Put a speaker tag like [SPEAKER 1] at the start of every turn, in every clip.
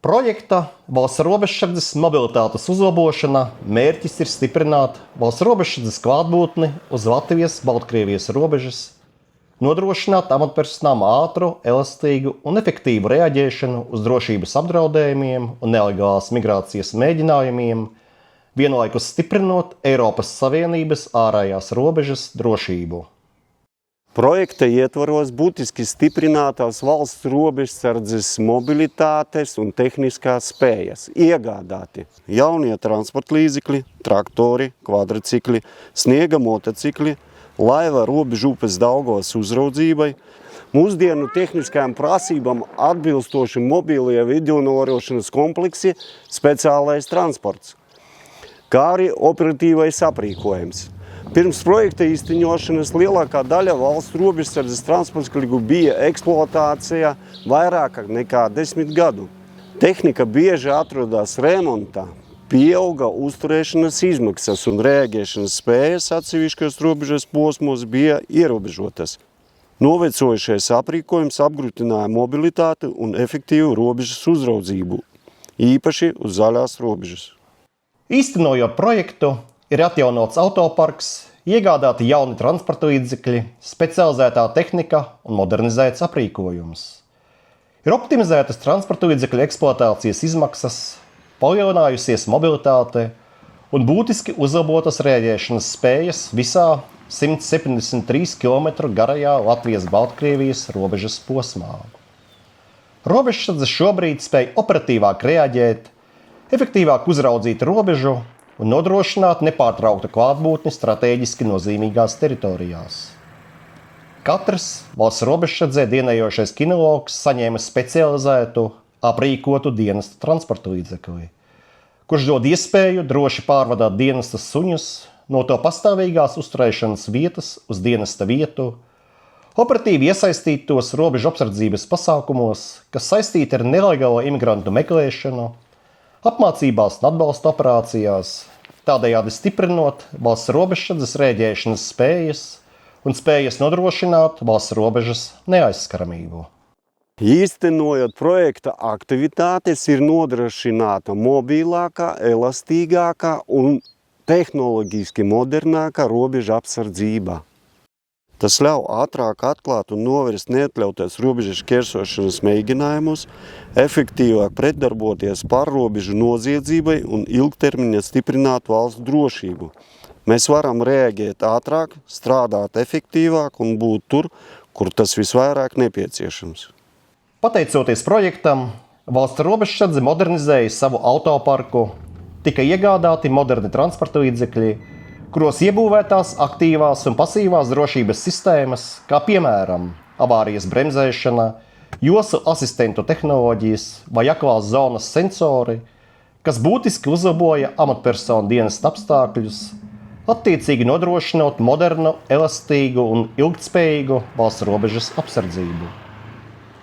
[SPEAKER 1] Projekta valsts robežsardzes mobilitātes uzlabošana mērķis ir stiprināt valsts robežsardzes klātbūtni uz Latvijas-Baltkrievijas robežas, nodrošināt amatpersonām ātru, elastīgu un efektīvu reaģēšanu uz drošības apdraudējumiem un nelegālās migrācijas mēģinājumiem, vienlaikus stiprinot Eiropas Savienības ārējās robežas drošību.
[SPEAKER 2] Projekta ietvaros būtiski stiprinātās valsts robežsardzes mobilitātes un tehniskās spējas iegādāti jaunie transporta līdzekļi, traktori, kvadricikļi, sniega motocikļi, laiva robežu upes Daugavas uzraudzībai, mūsdienu tehniskajām prasībām atbilstoši mobilie video novērošanas kompleksi, speciālais transports, kā arī operatīvais aprīkojums. Pirms projekta īstenošanas lielākā daļa valsts robežsardzes transporta bija eksploatācijā vairāk nekā 10 gadu. Tehnika bieži atrodas remontā, pieauga uzturēšanas izmaksas un reaģēšanas spējas atsevišķos robežas posmos bija ierobežotas. Novecojušais aprīkojums apgrūtināja mobilitāti un efektīvu robežas uzraudzību, īpaši uz zaļās robežas.
[SPEAKER 1] Īstenojot projektu, ir atjaunots autoparks, iegādāti jauni transporta līdzekļi, specializētā tehnika un modernizēts aprīkojums. Ir optimizētas transporta līdzekļu eksploatācijas izmaksas, palielinājusies mobilitāte un būtiski uzlabotas reaģēšanas spējas visā 173 km garajā Latvijas-Baltkrievijas robežas posmā. Robežsardze šobrīd spēj operatīvāk reaģēt, efektīvāk uzraudzīt robežu un nodrošināt nepārtrauktu klātbūtni stratēģiski nozīmīgās teritorijās. Katrs valsts robežsardzē dienējošais kinologs saņēma specializētu, aprīkotu dienesta transporta līdzekli, kurš dod iespēju droši pārvadāt dienesta suņus no to pastāvīgās uzturēšanas vietas uz dienesta vietu, operatīvi iesaistīt tos robežu apsardzības pasākumos, kas saistīti ar nelegālo imigrantu meklēšanu, apmācībās un atbalsta operācijās, tādējādi stiprinot valsts robežsardzes rēģēšanas spējas un spējas nodrošināt valsts robežas neaizskaramību.
[SPEAKER 2] Īstenojot projekta aktivitātes, ir nodrošināta mobilākā, elastīgākā un tehnoloģiski modernākā robeža apsardzība. Tas ļauj ātrāk atklāt un novērst neatļautas robežas šķērsošanas mēģinājumus, efektīvāk pretdarboties pārrobežu noziedzībai un ilgtermiņā stiprināt valsts drošību. Mēs varam reaģēt ātrāk, strādāt efektīvāk un būt tur, kur tas visvairāk nepieciešams.
[SPEAKER 1] Pateicoties projektam, valsts robežsardze modernizēja savu autoparku, tika iegādāti moderni transporta līdzekļi, kuros iebūvētās aktīvās un pasīvās drošības sistēmas, kā piemēram avārijas bremzēšana, joslu asistentu tehnoloģijas vai aklās zonas sensori, kas būtiski uzlaboja amatpersonu dienesta apstākļus, attiecīgi nodrošinot modernu, elastīgu un ilgtspējīgu valsts robežas apsardzību.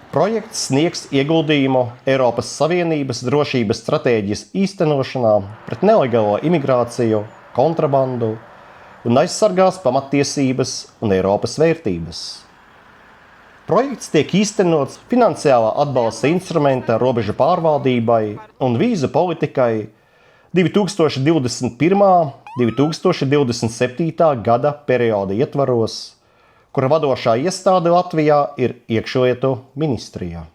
[SPEAKER 1] Projekts sniegs ieguldījumu Eiropas Savienības drošības stratēģijas īstenošanā pret nelegālo imigrāciju, kontrabandu un aizsargās pamattiesības un Eiropas vērtības. Projekts tiek īstenots finansiālā atbalsta instrumenta robežu pārvaldībai un vīzu politikai 2021. 2027. gada perioda ietvaros, kura vadošā iestāde Latvijā ir Iekšlietu ministrija.